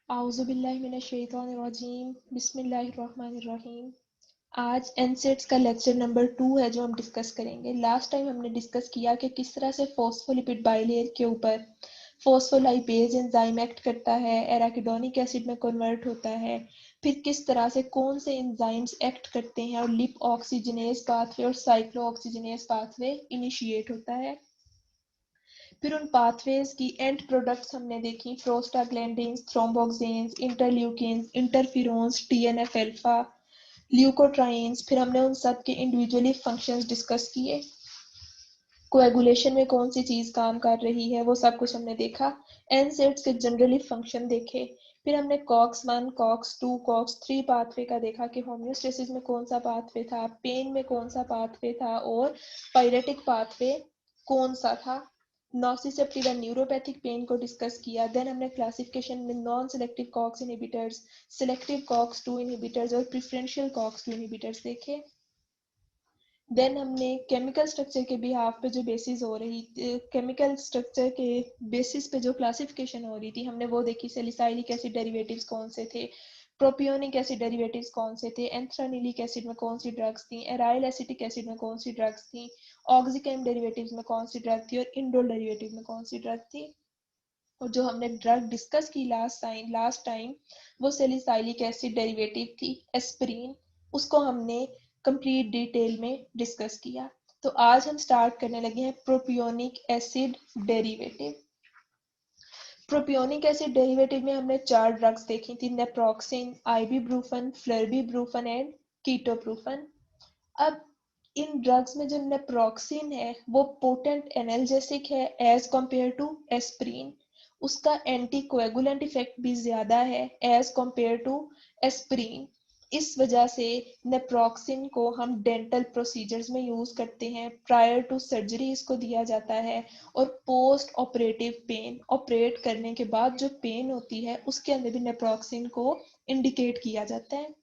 आउज़ुबिल्लाहिमिनश्शैतानिर्रजीम बिस्मिल्लाहिर्रहमानिर्रहीम। आज एनसेट्स का लेक्चर नंबर 2 है जो हम डिस्कस करेंगे। लास्ट टाइम हमने डिस्कस किया कि किस तरह से फॉस्फोलिपिड बाइलेयर के ऊपर फॉस्फोलाइपेज एंजाइम एक्ट करता है, एराकिडोनिक एसिड में कन्वर्ट होता है, फिर किस तरह से कौन से एंजाइम्स एक्ट करते हैं और लिप ऑक्सीजनेज पाथवे और साइक्लो ऑक्सीजनेज पाथवे इनिशिएट होता है। फिर उन पाथवेज की एंड प्रोडक्ट्स हमने देखी, prostaglandins, thromboxanes, interleukins, interferons, TNF alpha, leukotrienes. फिर हमने उन सब के इंडिविजुअली फंक्शंस डिस्कस किए। कोएगुलेशन में कौन सी चीज काम कर रही है वो सब कुछ हमने देखा। एनसेड्स के जनरली फंक्शन देखे। फिर हमने कॉक्स 1, कॉक्स 2, कॉक्स 3 पाथवे का देखा कि होम्योस्टेसिस में कौन सा पाथवे था, पेन में कौन सा पाथवे था और पायरेटिक पाथवे कौन सा था। नॉसिसेप्टिव एंड न्यूरोपैथिक पेन को डिस्कस किया। देन हमने क्लासिफिकेशन में non selective COX inhibitors, selective COX 2 inhibitors और प्रिफरेंशियल कॉक्स 2 इनहिबिटर्स देखे। देन हमने केमिकल स्ट्रक्चर के बिहाफ पे जो बेसिस हो रही, केमिकल स्ट्रक्चर के बेसिस पे जो क्लासिफिकेशन हो रही थी हमने वो देखी। सैलिसाइलिक एसिड डेरिवेटिव्स कौन से थे, प्रोपियोनिक एसिड डेरिवेटिव्स कौन से थे, एंथ्रानिलिक एसिड में कौन सी ड्रग्स थी, एराइल एसिटिक एसिड में कौन सी ड्रग्स थी, ऑक्सीकेम डेरिवेटिव्स में कौन सी ड्रग थी और इंडोल डेरिवेटिव में कौन सी ड्रग थी। और जो हमने ड्रग डिस्कस की लास्ट टाइम वो सैलिसाइलिक एसिड डेरिवेटिव थी एस्पिरिन। उसको हमने कंप्लीट डिटेल में डिस्कस किया। तो आज हम स्टार्ट करने लगे हैं propionic acid derivative. Propionic acid derivative में हमने 4 ड्रग्स देखी थी, नेप्रोक्सिन, आइबुप्रोफेन, फ्लर्बिप्रोफेन एंड कीटोप्रोफेन। अब इन ड्रग्स में जो नेप्रोक्सिन है वो पोटेंट एनाल्जेसिक है एज कंपेयर टू एस्प्रिन। उसका एंटी कोएगुलेंट इफेक्ट भी ज्यादा है एज कंपेयर टू एस्प्रिन। इस वजह से नेप्रोक्सिन को हम डेंटल प्रोसीजर्स में यूज करते हैं। प्रायर टू सर्जरी इसको दिया जाता है और पोस्ट ऑपरेटिव पेन, ऑपरेट करने के बाद जो पेन होती है उसके अंदर भी नेप्रोक्सिन को इंडिकेट किया जाता है।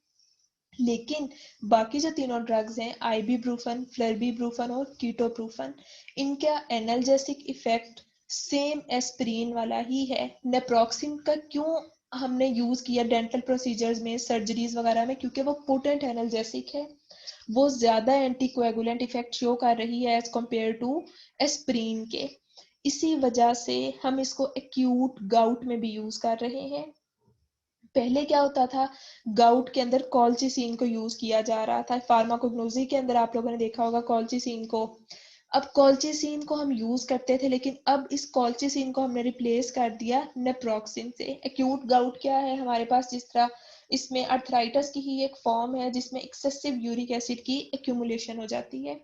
लेकिन बाकी जो तीनों ड्रग्स हैं, आइबुप्रोफेन, फ्लर्बिप्रोफेन और कीटोप्रोफेन, इनका एनाल्जेसिक इफेक्ट सेम एस्पिरिन वाला ही है। नेप्रोक्सिन का क्यों हमने यूज किया डेंटल प्रोसीजर्स में, सर्जरीज वगैरह में, क्योंकि वो पोटेंट एनाल्जेसिक है, वो ज्यादा एंटीकोएगुलेंट इफेक्ट शो कर रही है एज कंपेयर टू एस्पिरिन के। इसी वजह से हम इसको एक्यूट गाउट में भी यूज कर रहे हैं। पहले क्या होता था, गाउट के अंदर कॉलचिसिन को यूज किया जा रहा था। फार्माकोग्नोसी के अंदर आप लोगों ने देखा होगा कॉलचिसिन को। अब कॉलचिसिन को हम यूज करते थे लेकिन अब इस कॉलचिसिन को हमने रिप्लेस कर दिया नेप्रोक्सिन से। एक्यूट गाउट क्या है हमारे पास, जिस तरह इसमें अर्थराइटिस की ही एक फॉर्म है जिसमें एक्सेसिव यूरिक एसिड की एक्यूमुलेशन हो जाती है।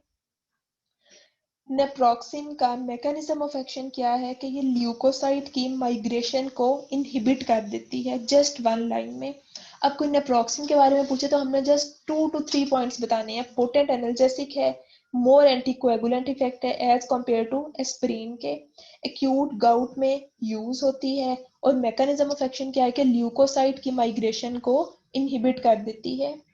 नेप्रोक्सिन का मैकेनिज्म ऑफ एक्शन क्या है कि ये ल्यूकोसाइट की माइग्रेशन को इनहिबिट कर देती है जस्ट 1 लाइन में। अब कोई नेप्रोक्सिन के बारे में पूछे तो हमने जस्ट 2 to 3 पॉइंट्स बताने हैं। पोटेंट एनाल्जेसिक है, मोर एंटीकोएगुलेंट इफेक्ट है एज कंपेयर टू एस्पिरिन के, एक्यूट गाउट में यूज होती है और मैकेनिज्म ऑफ एक्शन क्या है कि ल्यूकोसाइट की माइग्रेशन को इनहिबिट कर देती है।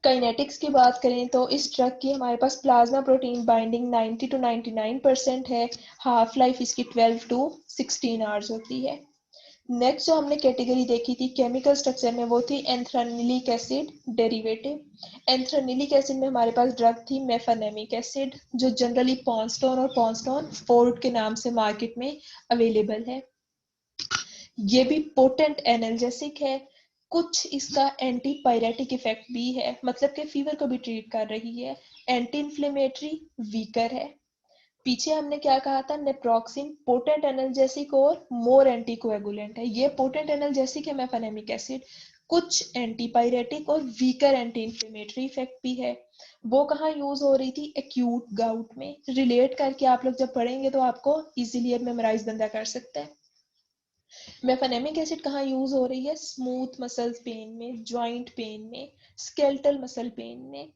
काइनेटिक्स की बात करें तो इस ड्रग की हमारे पास प्लाज्मा प्रोटीन बाइंडिंग 90 to 99% है। हाफ लाइफ इसकी 12 to 16 आवर्स होती है। नेक्स्ट जो हमने कैटेगरी देखी थी केमिकल स्ट्रक्चर में वो थी anthranilic acid derivative. Anthranilic acid में हमारे पास ड्रग थी मेफानेमिक एसिड जो जनरली पॉन्स्टोन और पॉन्स्टोन फोर्ट के नाम से मार्केट में अवेलेबल है। ये भी पोटेंट एनाल्जेसिक है, कुछ इसका एंटी पायरेटिक इफेक्ट भी है, मतलब कि फीवर को भी ट्रीट कर रही है। एंटी इन्फ्लेमेटरी, वीकर है। पीछे हमने क्या कहा था, नेप्रोक्सिन पोटेंट एनाल्जेसिक और मोर एंटीकोएगुलेंट है। ये पोटेंट एनाल्जेसिक है मेफानेमिक एसिड, कुछ एंटी पायरेटिक और वीकर एंटी इन्फ्लेमेटरी इफेक्ट भी है। वो कहाँ यूज हो रही थी, एक्यूट गाउट में। रिलेट करके आप लोग जब पढ़ेंगे तो आपको इजीली अब मेमोराइज बंदा कर सकते हैं। मेफानेमिक एसिड कहाँ यूज हो रही है, स्मूथ मसल्स पेन में, जॉइंट पेन में, स्केलेटल मसल पेन में।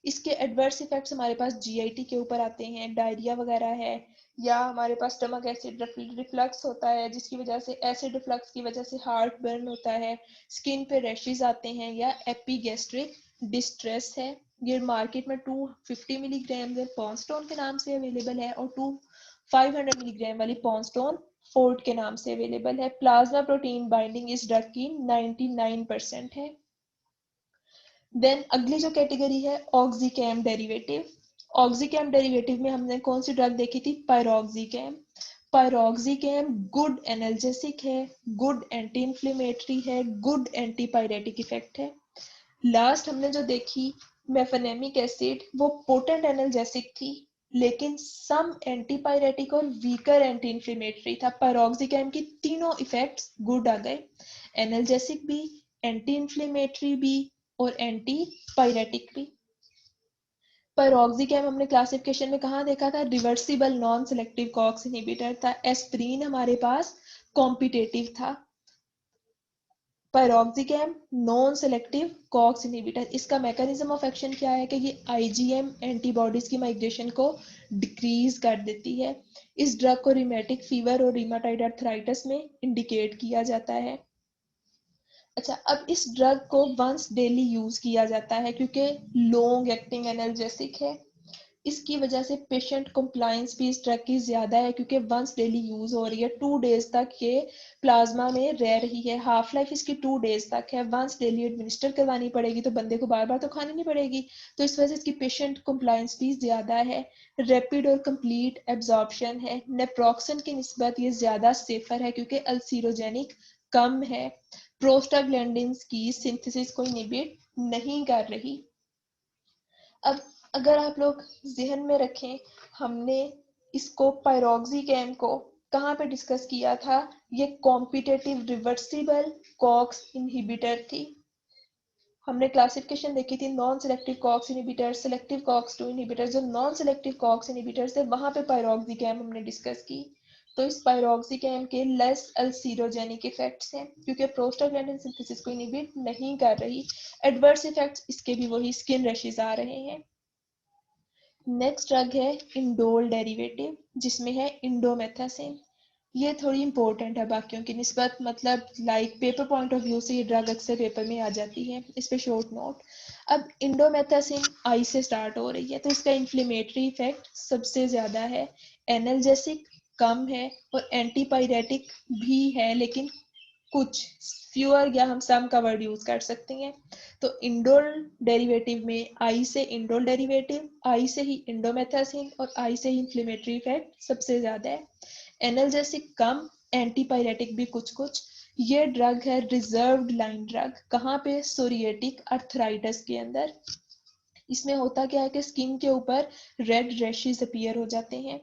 इसके एडवर्स इफेक्ट्स हमारे पास जीआईटी के ऊपर आते हैं, डायरिया वगैरह है, या हमारे पास स्टमक एसिड रिफ्लक्स होता है जिसकी वजह से, एसिड रिफ्लक्स की वजह से हार्ट बर्न होता है, स्किन पे रैशेस आते हैं, या एपिगैस्ट्रिक डिस्ट्रेस है। ये मार्केट में 250 मिलीग्राम पॉन्स्टोन के नाम से अवेलेबल है और 500 मिलीग्राम वाली पॉन्स्टोन फोर्ट के नाम से अवेलेबल है। प्लाज्मा प्रोटीन बाइंडिंग इस ड्रग की 99% है। देन अगली जो कैटेगरी है ऑक्सीकैम डेरिवेटिव। ऑक्सीकैम डेरिवेटिव में हमने कौन सी ड्रग देखी थी? पायरोक्सिकैम। पायरोक्सिकैम गुड एनाल्जेसिक है, गुड एंटी इंफ्लेमेटरी है, गुड एंटी पायरेटिक इफेक्ट है। लास्ट हमने जो देखी मेफेनेमिक एसिड, वो पोटेंट एनाल्जेसिक थी लेकिन सम एंटी पायरेटिक और वीकर एंटी इंफ्लेमेटरी था। पायरोक्सिकैम की तीनों इफेक्ट्स गुड आ गए, एनाल्जेसिक भी, एंटी इंफ्लेमेटरी भी और एंटी पायरेटिक भी। पायरोक्सिकैम हमने क्लासिफिकेशन में कहाँ देखा था? Reversible non selective COX inhibitor था। एस्प्रिन हमारे पास कॉम्पिटेटिव था। Piroxicam non selective COX inhibitor. इसका मैकेनिज्म ऑफ एक्शन क्या है कि ये आईजीएम एंटीबॉडीज की माइग्रेशन को डिक्रीज कर देती है। इस ड्रग को रिमेटिक फीवर और रिमाटाइड आर्थराइटिस में इंडिकेट किया जाता है। अच्छा, अब इस ड्रग को वंस डेली यूज किया जाता है क्योंकि लॉन्ग एक्टिंग एनाल्जेसिक है। इसकी वजह से पेशेंट कंप्लायंस भी इस ड्रग की ज्यादा है क्योंकि वंस डेली यूज हो रही है। 2 डेज तक ये प्लाज्मा में रह रही है। हाफ लाइफ इसकी 2 डेज तक है। वंस डेली एडमिनिस्टर करवानी पड़ेगी तो बंदे को बार बार तो खानी नहीं पड़ेगी, तो इस वजह से इसकी पेशेंट कंप्लायंस भी ज्यादा है। रैपिड और कंप्लीट एब्जॉर्प्शन है। नेप्रोक्सन की निस्बत ये ज्यादा सेफर है क्योंकि अल्सीरोजेनिक कम है। प्रोस्टाग्लैंडिन्स की सिंथेसिस को इनहिबिट नहीं कर रही। अब अगर आप लोग जहन में रखें, हमने इसको पायरोक्सिकैम को कहाँ पे डिस्कस किया था? ये कॉम्पिटेटिव रिवर्सिबल कॉक्स इनहिबिटर थी। हमने क्लासिफिकेशन देखी थी non selective COX inhibitor, selective COX 2 inhibitor. जो नॉन सेलेक्टिव कॉक्स इनहिबिटर थे वहां पे पायरोक्सिकैम हमने डिस्कस की। तो इस पायरोक्सिकैम के लेस अल्सीरोजेनिक इफेक्ट्स हैं क्योंकि प्रोस्टाग्लैंडिन सिंथेसिस को इनहिबिट नहीं कर रही। एडवर्स इफेक्ट्स इसके भी वही स्किन रैशेस आ रहे हैं। नेक्स्ट ड्रग है इंडोल डेरिवेटिव जिसमें है इंडोमेथासिन। ये थोड़ी इंपॉर्टेंट है बाकियों की निस्बत, मतलब like paper point of view से ये ड्रग अक्सर पेपर में आ जाती है, इस पे शॉर्ट नोट। अब इंडोमेथासिन आई से स्टार्ट हो रही है तो इसका इन्फ्लेमेटरी इफेक्ट सबसे ज्यादा है, एनाल्जेसिक कम है और एंटीपायरेटिक भी है लेकिन कुछ फ्यूअर या हम सम का वर्ड यूज कर सकते हैं। तो इंडोल डेरिवेटिव में आई से इंडोल डेरिवेटिव, आई से ही इंडोमेथासिन और आई से ही इन्फ्लेमेटरी इफेक्ट सबसे ज्यादा है। एनाल्जेसिक कम, एंटीपायरेटिक भी कुछ कुछ। ये ड्रग है रिजर्व्ड लाइन ड्रग। कहाँ पे? सोरिएटिक अर्थराइटिस के अंदर। इसमें होता क्या है कि स्किन के ऊपर रेड रैशेस अपीयर हो जाते हैं।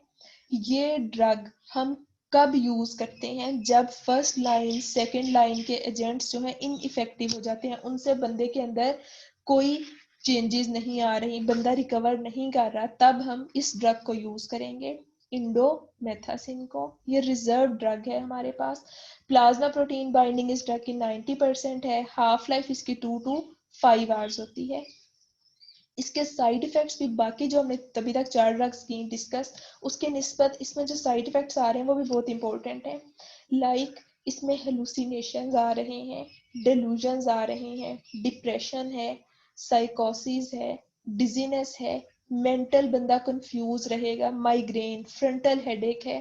ये ड्रग हम कब यूज करते हैं? जब फर्स्ट लाइन सेकंड लाइन के एजेंट्स जो हैं इनइफेक्टिव हो जाते हैं, उनसे बंदे के अंदर कोई चेंजेस नहीं आ रही, बंदा रिकवर नहीं कर रहा, तब हम इस ड्रग को यूज करेंगे, इंडोमेथासिन को। ये रिजर्व ड्रग है हमारे पास। प्लाज्मा प्रोटीन बाइंडिंग इस ड्रग की 90% है। हाफ लाइफ इसकी 2 to 5 आवर्स होती है। इसके साइड इफेक्ट्स भी बाकी जो हमने अभी तक 4 ड्रग्स की डिस्कस, उसके निस्बत इसमें जो साइड इफेक्ट्स आ रहे हैं वो भी बहुत इंपॉर्टेंट है। लाइक इसमें हेलुसिनेशंस आ रहे हैं, डेलूजन्स आ रहे हैं, डिप्रेशन है, साइकोसिस है, डिजीनेस है, मेंटल बंदा कंफ्यूज रहेगा, माइग्रेन, फ्रंटल हेडेक है,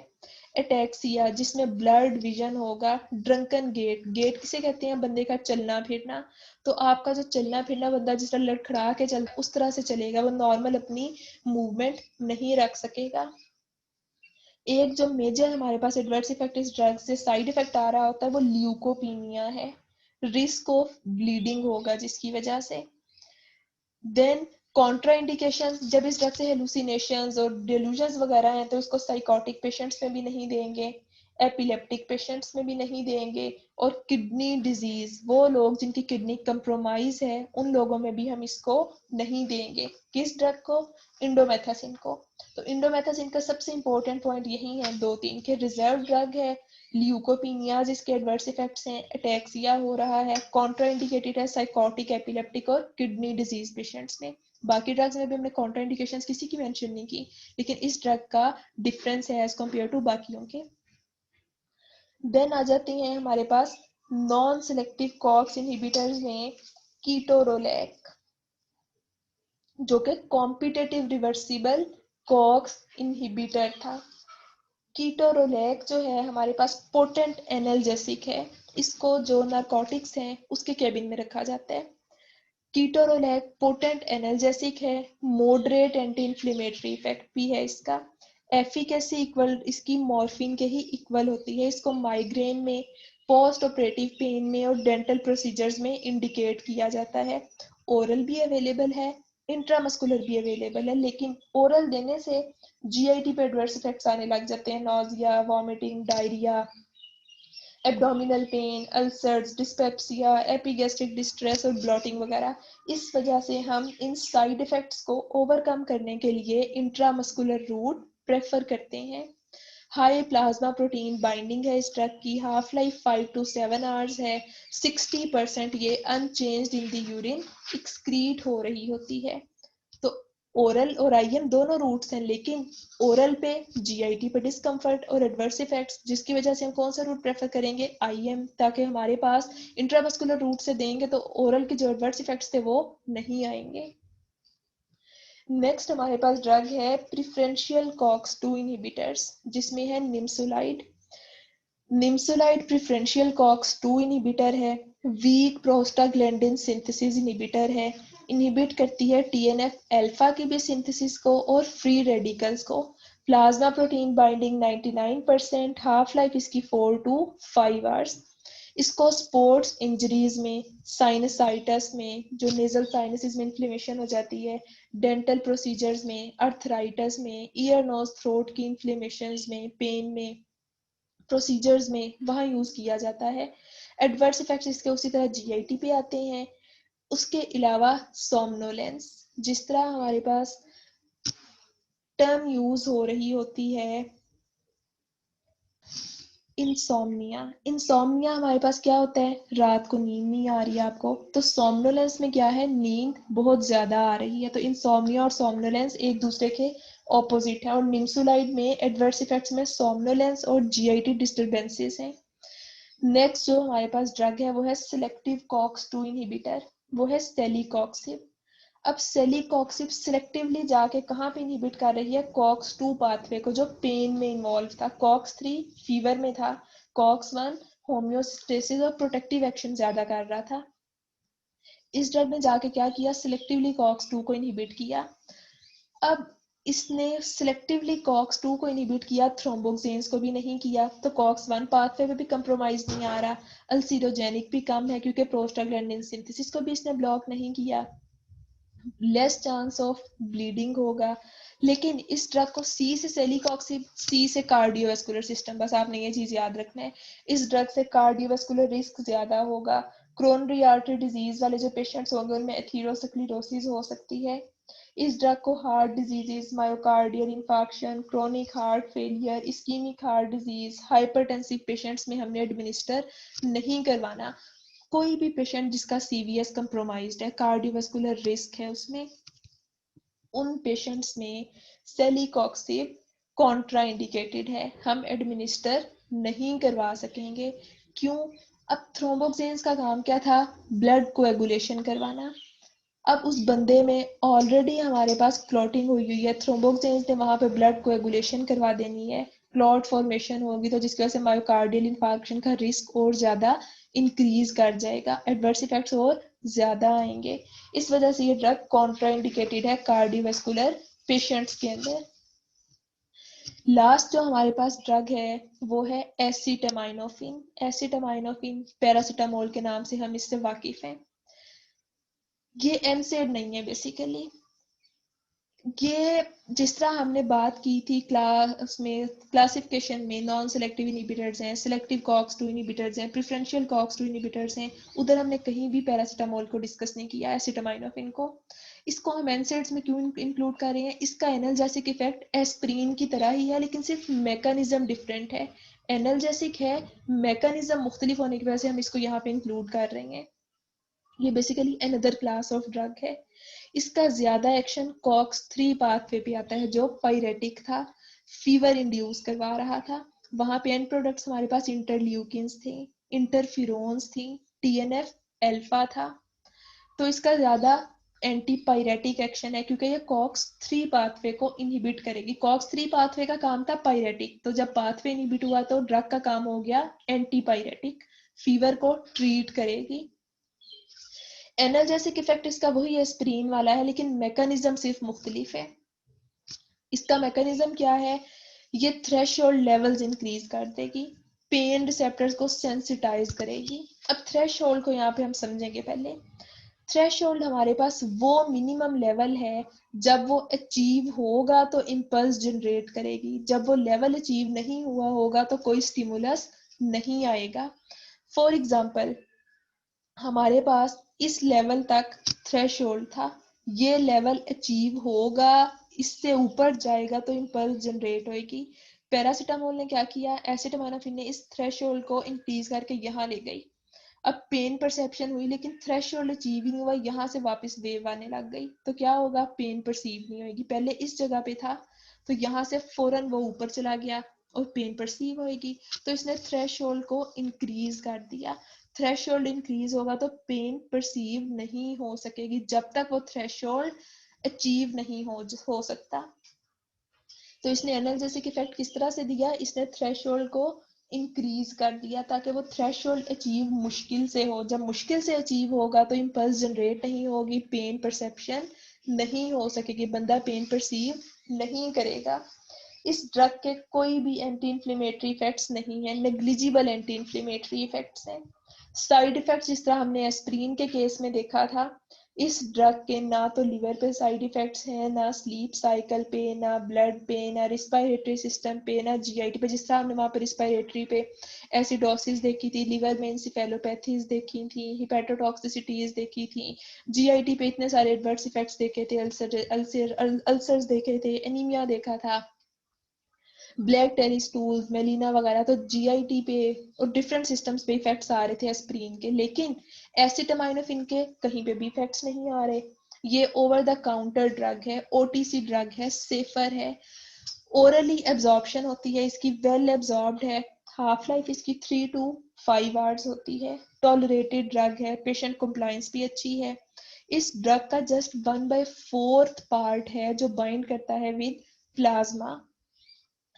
एटेक्सिया जिसमें ब्लर्ड विजन होगा, ड्रंकन गेट। गेट किसे कहते हैं? बंदे का चलना फिरना। तो आपका जो चलना फिरना बंदा जिस तरह लड़खड़ा के चल उस तरह से चलेगा, वो नॉर्मल अपनी मूवमेंट नहीं रख सकेगा। एक जो मेजर हमारे पास एडवर्स इफेक्ट इस ड्रग से साइड इफेक्ट आ रहा होता है वो ल्यूकोपीनिया है। रिस्क ऑफ ब्लीडिंग होगा जिसकी वजह से। देन कॉन्ट्रा इंडिकेशन, जब इस ड्रग से हेलुसिनेशंस और डेलूजन्स वगैरह हैं तो इसको साइकोटिक पेशेंट्स में भी नहीं देंगे, एपिलेप्टिक पेशेंट्स में भी नहीं देंगे, और किडनी डिजीज, वो लोग जिनकी किडनी कंप्रोमाइज है उन लोगों में भी हम इसको नहीं देंगे। किस ड्रग को? इंडोमेथासिन को। तो इंडोमेथासिन का सबसे इंपॉर्टेंट पॉइंट यही है, 2-3 के रिजर्व ड्रग है, ल्यूकोपीनिया जिसके एडवर्स इफेक्ट्स हैं, अटैक्सिया हो रहा है, कॉन्ट्रा इंडिकेटेड है साइकोटिक, एपिलेप्टिक और किडनी डिजीज पेशेंट्स में। बाकी ड्रग्स में भी हमने कॉन्ट्रा इंडिकेशंस किसी की मेंशन नहीं की, लेकिन इस ड्रग का डिफरेंस है एज कम्पेयर टू बाकियों के। देन आ जाती हैं हमारे पास नॉन सिलेक्टिव कॉक्स इनहिबिटर्स में कीटोरोलैक, जो कि कॉम्पिटेटिव रिवर्सिबल कॉक्स इनहिबिटर था। कीटोरोलैक जो है हमारे पास पोटेंट एनाल्जेसिक है, इसको जो नारकोटिक्स हैं उसके केबिन में रखा जाता है। कीटोरोलैक पोटेंट एनाल्जेसिक है, मॉडरेट एंटी इंफ्लेमेटरी इफेक्ट भी है इसका। एफिकेसी इक्वल इसकी मॉर्फिन के ही इक्वल होती है। इसको माइग्रेन में, पोस्ट ऑपरेटिव पेन में और डेंटल प्रोसीजर्स में इंडिकेट किया जाता है। ओरल भी अवेलेबल है, इंट्रामस्कुलर भी अवेलेबल है, लेकिन ओरल देने से जीआईटी पे एडवर्स इफेक्ट्स आने लग जाते हैं, nausea, vomiting, diarrhoea, abdominal pain, ulcers, dyspepsia, epigastric distress और ब्लॉटिंग वगैरह। इस वजह से हम इन साइड इफेक्ट्स को ओवरकम करने के लिए इंट्रामस्कुलर रूट प्रेफर करते हैं। हाई प्लाज्मा प्रोटीन बाइंडिंग है इस ड्रग की, हाफ लाइफ 5 to 7 आवर्स है, 60% ये unchanged in the urine excrete हो रही होती है। तो ओरल और आईएम दोनों रूट्स हैं, लेकिन ओरल पे जीआईटी पे डिस्कम्फर्ट और एडवर्स इफेक्ट्स, जिसकी वजह से हम कौन सा रूट प्रेफर करेंगे, आईएम, ताकि हमारे पास इंट्रामस्कुलर रूट से देंगे तो ओरल के जो एडवर्स इफेक्ट्स थे वो नहीं आएंगे। नेक्स्ट हमारे पास ड्रग है प्रिफरेंशियल कॉक्स 2 इनहिबिटर्स, जिसमें है निम्सोलाइड। निम्सोलाइड प्रिफरेंशियल कॉक्स 2 इनहिबिटर है, वीक प्रोस्टाग्लैंडिन सिंथेसिस इनहिबिटर है, इनहिबिट करती है टीएनएफ अल्फा की भी सिंथेसिस को और फ्री रेडिकल्स को। Plasma protein binding 99%, half life इसकी 4 to 5 आवर्स। इसको स्पोर्ट्स इंजरीज में, साइनसाइटिस में, जो नेजल साइनसिस में इन्फ्लेमेशन हो जाती है, डेंटल प्रोसीजर्स में, अर्थराइटिस में, ईयर नोज थ्रोट की इन्फ्लेमेशन में, पेन में, प्रोसीजर्स में वहाँ यूज किया जाता है। एडवर्स इफेक्ट्स इसके उसी तरह जीआईटी पे आते हैं। उसके अलावा सोमनोलेंस, जिस तरह हमारे पास टर्म यूज हो रही होती है इंसोम्निया। इंसोम्निया हमारे पास क्या होता है, रात को नींद नहीं आ रही है आपको, तो सोमनोलेंस में क्या है, नींद बहुत ज्यादा आ रही है। तो इंसोम्निया और सोमनोलेंस एक दूसरे के ऑपोजिट है, और निम्सोलाइड में एडवर्स इफेक्ट्स में सोमनोलेंस और जीआईटी डिस्टरबेंसेस हैं। नेक्स्ट जो हमारे पास ड्रग है वो है सिलेक्टिव कॉक्स 2 इनहिबिटर, वो है सेलीकॉक्सिब। अब सेलीकॉक्सिब सिलेक्टिवली जाके कहाँ पे इनहिबिट कर रही है, कॉक्स 2 पाथवे को, जो पेन में इन्वॉल्व था। कॉक्स 3 फीवर में था, कॉक्स 1 होम्योस्टेसिस और प्रोटेक्टिव एक्शन ज्यादा कर रहा था। इस ड्रग ने जाके क्या किया, सिलेक्टिवली कॉक्स 2 को इनहिबिट किया। अब इसने सिलेक्टिवली कॉक्स 2 को इनहिबिट किया, थ्रोम्बोक्सेन्स को भी नहीं किया, तो कॉक्स 1 पाथवे में भी कंप्रोमाइज नहीं आ रहा। अल्सीडोजेनिक भी कम है क्योंकि प्रोस्टाग्लैंडिन सिंथेसिस को भी इसने ब्लॉक नहीं किया, लेस चांस ऑफ ब्लीडिंग होगा। लेकिन इस ड्रग को सी से सेलीकॉक्सिब, सी से कार्डियोवास्कुलर सिस्टम, बस आपने ये चीज याद रखना है। इस ड्रग से कार्डियोवास्कुलर रिस्क ज्यादा होगा। क्रोनरी आर्टरी डिजीज वाले जो पेशेंट्स होंगे उनमें एथीरोस्क्लेरोसिस हो सकती है। इस ड्रग को heart diseases, myocardial infarction, chronic heart failure, ischaemic heart disease, hypertensive patients में हमने एडमिनिस्टर नहीं करवाना। कोई भी पेशेंट जिसका सीवीएस कंप्रोमाइज्ड है, कार्डियोवास्कुलर रिस्क है उसमें, उन पेशेंट्स में सेलीकॉक्सिब कॉन्ट्रा इंडिकेटेड है, हम एडमिनिस्टर नहीं करवा सकेंगे। क्यों, अब थ्रोम्बोक्सेन्स का काम क्या था, ब्लड कोएगुलेशन करवाना। अब उस बंदे में ऑलरेडी हमारे पास क्लॉटिंग हुई हुई है, थ्रोम्बोक्सेन्स ने वहां पे ब्लड कोएगुलेशन करवा देनी है, क्लॉट फॉर्मेशन होगी, तो जिसकी वजह से मायोकार्डियल इंफार्क्शन का रिस्क और ज्यादा इंक्रीज कर जाएगा, एडवर्स इफेक्ट्स और ज्यादा आएंगे। इस वजह से ये ड्रग कॉन्ट्राइंडिकेटेड है कार्डियोवास्कुलर पेशेंट्स के अंदर। लास्ट जो हमारे पास ड्रग है वो है एसिटामाइनोफिन। एसिटामाइनोफिन पैरासीटामोल के नाम से हम इससे वाकिफ हैं। ये एनसेड नहीं है बेसिकली। ये जिस तरह हमने बात की थी क्लास में, क्लासिफिकेशन में, नॉन सेलेक्टिव इनहिबिटर्स हैं, सिलेक्टिव कॉक्स 2 इनहिबिटर्स हैं, प्रेफरेंशियल कॉक्स 2 इनहिबिटर्स हैं, उधर हमने कहीं भी पैरासीटामोल को डिस्कस नहीं किया, एसिटामाइनोफिन को। इसको हम एनसेड्स में क्यों इंक्लूड कर रहे हैं, इसका एनाल्जेसिक इफेक्ट एस्प्रिन की तरह ही है, लेकिन सिर्फ मैकेनिज्म डिफरेंट है। एनाल्जेसिक है, मैकेनिज्म मुख्तलिफ होने की वजह से हम इसको यहाँ पे इंक्लूड कर रहे हैं। ये basically another class of drug है। इसका ज्यादा एक्शन कॉक्स 3 पाथवे पे आता है, जो पायरेटिक था, फीवर इंड्यूस करवा रहा था। वहां पे एंड प्रोडक्ट्स हमारे पास इंटरल्यूकिन्स थे, इंटरफिरोन्स थी, टीएनएफ अल्फा था। तो इसका ज्यादा एंटी पायरेटिक एक्शन है, क्योंकि ये कॉक्स 3 पाथवे को इनहिबिट करेगी। कॉक्स 3 पाथवे का काम था पायरेटिक, तो जब पाथवे इनहिबिट हुआ तो ड्रग का काम हो गया एंटी पायरेटिक, फीवर को ट्रीट करेगी। एनाल्जेसिक इफेक्ट इसका वही एस्प्रिन वाला है, लेकिन मैकेनिज्म सिर्फ मुख्तलिफ है। इसका मैकेनिज्म क्या है, ये थ्रेशोल्ड लेवल्स इंक्रीज कर देगी, पेन रिसेप्टर्स को सेंसिटाइज करेगी। अब थ्रेशोल्ड को यहाँ पे हम समझेंगे। पहले थ्रेशोल्ड हमारे पास वो मिनिमम लेवल है, जब वो अचीव होगा तो इम्पल्स जनरेट करेगी, जब वो लेवल अचीव नहीं हुआ होगा तो कोई स्टिमुलस नहीं आएगा। फॉर एग्जाम्पल, हमारे पास इस लेवल तक थ्रेशोल्ड था, ये लेवल अचीव होगा, इससे ऊपर जाएगा तो इम्पल्स जनरेट होगी। पैरासीटामोल ने क्या किया, एसिटामिनोफेन ने इस थ्रेशोल्ड को इंक्रीज करके यहाँ ले गई। अब पेन परसेप्शन हुई, लेकिन थ्रेशोल्ड अचीव ही नहीं हुआ, यहाँ से वापस वेव आने लग गई, तो क्या होगा, पेन परसीव नहीं होगी। पहले इस जगह पे था तो यहाँ से फौरन वो ऊपर चला गया और पेन परसीव होगी, तो इसने थ्रेशोल्ड को इंक्रीज कर दिया। थ्रेशोल्ड इंक्रीज होगा तो पेन परसीव नहीं हो सकेगी, जब तक वो थ्रेशोल्ड अचीव नहीं हो सकता। तो इसने एनाल्जेसिक इफेक्ट किस तरह से दिया, इसने थ्रेशोल्ड को इंक्रीज कर दिया ताकि वो थ्रेशोल्ड अचीव मुश्किल से हो। जब मुश्किल से अचीव होगा तो इम्पल्स जनरेट नहीं होगी, पेन परसेप्शन नहीं हो सकेगी, बंदा पेन परसीव नहीं करेगा। इस ड्रग के कोई भी एंटी इंफ्लेमेटरी इफेक्ट्स नहीं है, नेग्लिजिबल एंटी इंफ्लेमेटरी इफेक्ट्स हैं। साइड इफेक्ट्स जिस तरह हमने एस्प्रिन के केस में देखा था, इस ड्रग के ना तो लिवर पे साइड इफेक्ट्स हैं, ना स्लीप साइकिल पे, ना ब्लड पे, ना रिस्पायरेटरी सिस्टम पे, ना जीआईटी पे। जिस तरह हमने वहाँ पे रिस्पायरेटरी पे एसिडोसिस देखी थी, लिवर में इंसेफेलोपैथीज देखी थी, हिपेटोटॉक्सिसिटीज देखी थी, जीआईटी पे इतने सारे एडवर्स इफेक्ट्स देखे थे, अल्सर्स देखे थे, एनीमिया देखा था, ब्लैक टेरी स्टूल्स, मेलिना वगैरह, तो जीआईटी पे और डिफरेंट सिस्टम्स पे इफेक्ट्स आ रहे थे एस्प्रिन के, लेकिन एसिटामिनोफेन के कहीं पे भी इफेक्ट्स नहीं आ रहे। ये ओवर द काउंटर ड्रग है, ओटीसी ड्रग है, सेफर है, ओरली एब्जॉर्प्शन होती है इसकी, वेल एब्जॉर्ब्ड है, हाफ लाइफ इसकी 3 to 5 आवर्स होती है, टॉलरेटेड ड्रग है, पेशेंट कंप्लायंस भी अच्छी है। इस ड्रग का जस्ट 1/4 पार्ट है जो बाइंड करता है विद प्लाज्मा,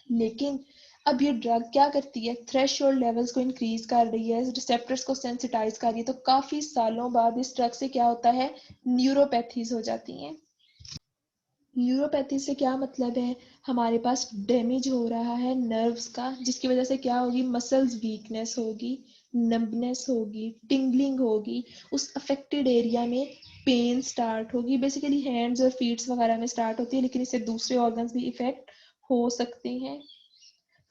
लेकिन अब ये ड्रग क्या करती है, थ्रेशोल्ड लेवल्स को इंक्रीज कर रही है, रिसेप्टर्स को सेंसिटाइज कर रही है, तो काफी सालों बाद इस ड्रग से क्या होता है, न्यूरोपैथीज हो जाती हैं। न्यूरोपैथी से क्या मतलब है, हमारे पास डैमेज हो रहा है नर्व्स का, जिसकी वजह से क्या होगी, मसल्स वीकनेस होगी, नंबनेस होगी, टिंगलिंग होगी, उस अफेक्टेड एरिया में पेन स्टार्ट होगी। बेसिकली हैंड्स और फीट्स वगैरह में स्टार्ट होती है, लेकिन इससे दूसरे ऑर्गन्स भी इफेक्ट हो सकते हैं।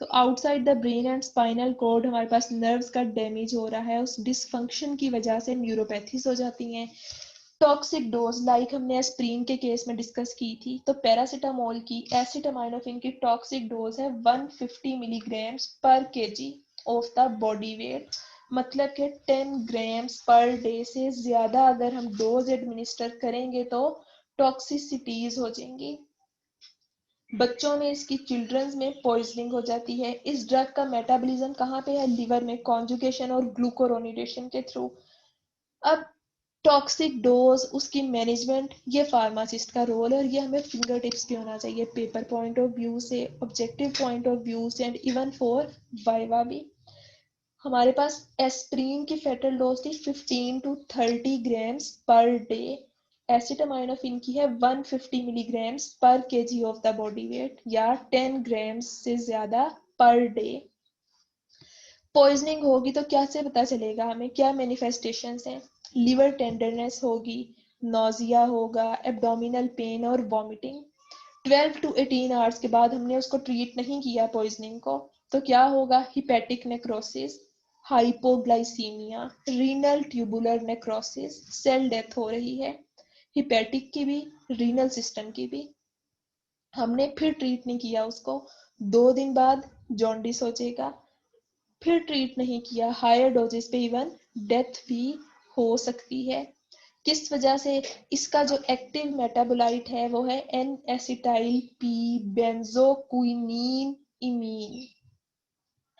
तो outside the brain and spinal cord हमारे पास नर्व्स का डैमेज हो रहा है, उस डिसफंक्शन की वजह से न्यूरोपैथीज हो जाती हैं। टॉक्सिक डोज, लाइक हमने एस्प्रिन के केस में डिस्कस की थी, तो पैरासीटामोल की, एसिटामिनोफेन की टॉक्सिक डोज है 150 मिलीग्राम्स पर KG of the body wait, मतलब कि 10 ग्राम्स पर डे से ज्यादा अगर हम डोज एडमिनिस्टर करेंगे तो टॉक्सिसिटीज हो जाएंगी। बच्चों में इसकी, चिल्ड्रंस में पॉइजनिंग हो जाती है। इस ड्रग का मेटाबॉलिज्म कहाँ पे है, लिवर में, कॉन्जुगेशन और ग्लूकोरोनिडेशन के थ्रू। अब टॉक्सिक डोज, उसकी मैनेजमेंट, ये फार्मासिस्ट का रोल है, और ये हमें फिंगर टिप्स पे होना चाहिए, पेपर पॉइंट ऑफ व्यू से, ऑब्जेक्टिव पॉइंट ऑफ व्यू से, एंड इवन फॉर वाइवा भी। हमारे पास एस्प्रिन की फेटल डोज थी 15 to 30 grams per day, acetaminophen की है 150 मिलीग्राम्स पर KG of the body wait, या 10 ग्राम्स से ज्यादा पर डे। पॉइजनिंग होगी तो क्या से पता चलेगा हमें, क्या मैनिफेस्टेशंस हैं, लिवर टेंडरनेस होगी, नोजिया होगा, एब्डोमिनल पेन और वॉमिटिंग। 12 to 18 आवर्स के बाद हमने उसको ट्रीट नहीं किया पॉइजनिंग को, तो क्या होगा, hepatic necrosis, hypoglycaemia, renal tubular necrosis, cell death हो रही है, हिपेटिक की भी, रीनल सिस्टम की भी। हमने फिर ट्रीट नहीं किया उसको, 2 दिन बाद जॉन्डिस हो जाएगा, फिर ट्रीट नहीं किया, हायर डोजेस पे इवन डेथ भी हो सकती है। किस वजह से, इसका जो एक्टिव मेटाबोलाइट है वो है एन एसिटाइल पी बेंजोक्विनीन इमीन,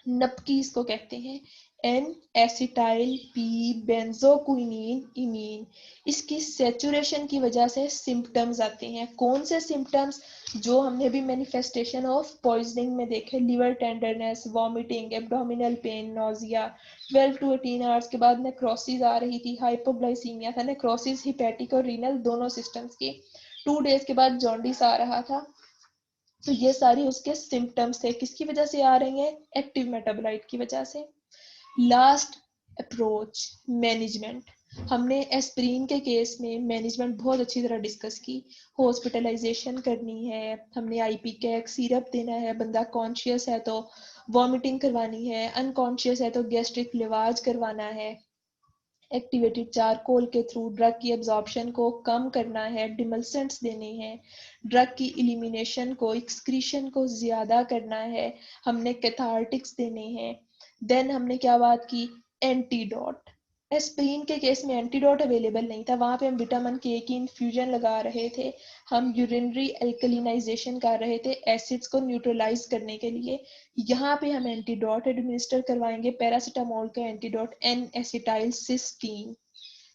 नपकी इसको कहते हैं, एन एसिटाइल पी बेंजोक्विनीन इमीन। इसकी सेचुरेशन की वजह से सिम्टम्स आते हैं। कौन से सिम्टम्स? जो हमने भी मैनिफेस्टेशन ऑफ पॉइजनिंग में देखे, liver tenderness, vomiting, abdominal pain, nausea. 12 to 18 hours के बाद नेक्रोसिस आ रही थी, हाइपोग्लाइसीमिया था, नेक्रोसिस हिपैटिक और रीनल दोनों सिस्टम्स की। 2 डेज के बाद जॉन्डिस आ रहा था। तो ये सारी उसके सिम्टम्स थे। किसकी वजह से आ रही हैं? एक्टिव मेटाबोलाइट की वजह से। Last approach management. हमने एस्प्रिन के केस में मैनेजमेंट बहुत अच्छी तरह डिस्कस की। हॉस्पिटलाइजेशन करनी है, हमने आईपी कैक सिरप देना है, बंदा कॉन्शियस है तो वॉमिटिंग करवानी है, अनकॉन्शियस है तो गैस्ट्रिक लिवाज करवाना है, एक्टिवेटेड चारकोल के थ्रू ड्रग की एब्जॉर्प्शन को कम करना है, डिमल्सेंट्स देने हैं, ड्रग की इलिमिनेशन को, एक्सक्रीशन को ज्यादा करना है, हमने कैथार्टिक्स देने हैं। देन हमने क्या बात की? एंटीडोट। एस्प्रिन के केस में एंटीडोट अवेलेबल नहीं था, वहां पे हम विटामिन के की इन्फ्यूजन लगा रहे थे, हम यूरिनरी एल्कलिनाइजेशन कर रहे थे एसिड्स को न्यूट्रलाइज करने के लिए। यहाँ पे हम एंटीडोट एडमिनिस्टर करवाएंगे, पैरासीटामोल का एंटीडोट एन एसिटाइल सिस्टीन,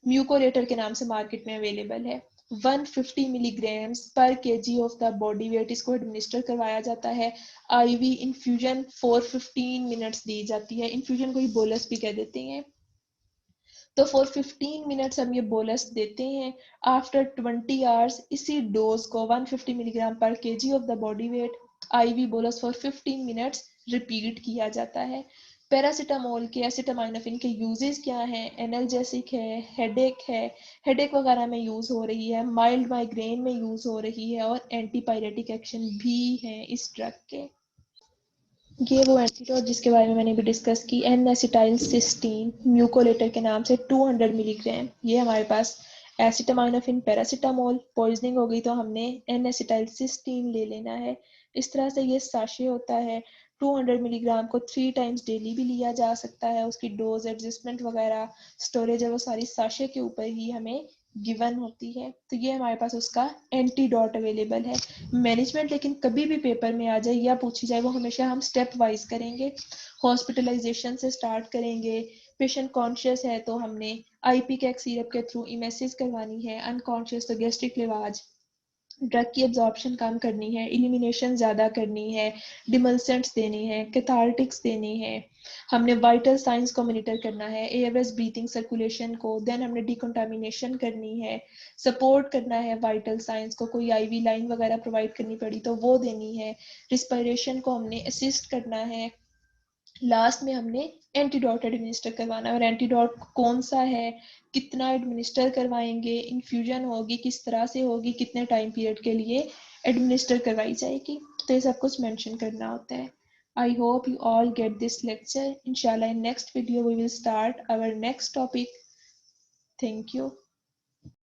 म्यूकोलेटर के नाम से मार्केट में अवेलेबल है। 150 मिलीग्राम्स पर KG of the body wait इसको एडमिनिस्टर करवाया जाता है। आईवी इन्फ्यूजन फॉर 15 मिनट्स दी जाती है, इन्फ्यूजन को ही बोलस भी कह देते हैं। तो फॉर 15 मिनट्स हम ये बोलस देते हैं। आफ्टर 20 आवर्स इसी डोज को 150 मिलीग्राम पर KG of the body weight IV bolus for 15 minutes repeat किया जाता है। पैरासीटामोल के, एसिटामाइनोफिन के यूजेस क्या हैं? एनाल्जेसिक है, हेडेक वगैरह में यूज हो रही है, माइल्ड माइग्रेन में यूज हो रही है, और एंटीपायरेटिक एक्शन भी है इस ड्रग के। ये वो एंटीडोट जिसके बारे में मैंने भी डिस्कस की, एन एसिटाइल सिस्टीन म्यूकोलेटर के नाम से 200 मिलीग्राम। ये हमारे पास एसिटामाइनोफिन, पैरासीटामोल, पॉइजनिंग हो गई तो हमने एन एसिटाइल सिस्टीन ले लेना है। इस तरह से ये साशे होता है। 200 मिलीग्राम को 3 टाइम्स डेली भी लिया जा सकता है। उसकी डोज एडजस्टमेंट वगैरह, स्टोरेज है, वो सारी साशे के ऊपर ही हमें गिवन होती है। तो ये हमारे पास उसका एंटीडोट अवेलेबल है। मैनेजमेंट लेकिन कभी भी पेपर में आ जाए या पूछी जाए, वो हमेशा हम स्टेप वाइज करेंगे। हॉस्पिटलाइजेशन से स्टार्ट करेंगे। पेशेंट कॉन्शियस है तो हमने आईपी कैक सिरप के थ्रू इमेसिस करवानी है, अनकॉन्शियस तो गैस्ट्रिक लिवाज, ड्रग की एब्जॉर्प्शन कम करनी है, इलिमिनेशन ज़्यादा करनी है, डिमल्सेंट्स देनी है, कैथार्टिक्स देनी है, हमने वाइटल साइंस को मॉनिटर करना है, एयरवेज ब्रीथिंग सर्कुलेशन को, देन हमने डिकंटामिनेशन करनी है, सपोर्ट करना है वाइटल साइंस को, कोई आईवी लाइन वगैरह प्रोवाइड करनी पड़ी तो वो देनी है, रिस्पायरेशन को हमने असिस्ट करना है। लास्ट में हमने एंटीडोट एडमिनिस्टर करवाना है। और एंटीडोट कौन सा है, कितना एडमिनिस्टर करवाएंगे, इन्फ्यूजन होगी किस तरह से होगी, कितने टाइम पीरियड के लिए एडमिनिस्टर करवाई जाएगी, तो ये सब कुछ मेंशन करना होता है। I hope you all get this lecture. Inshallah, in next video we will start our next topic. Thank you.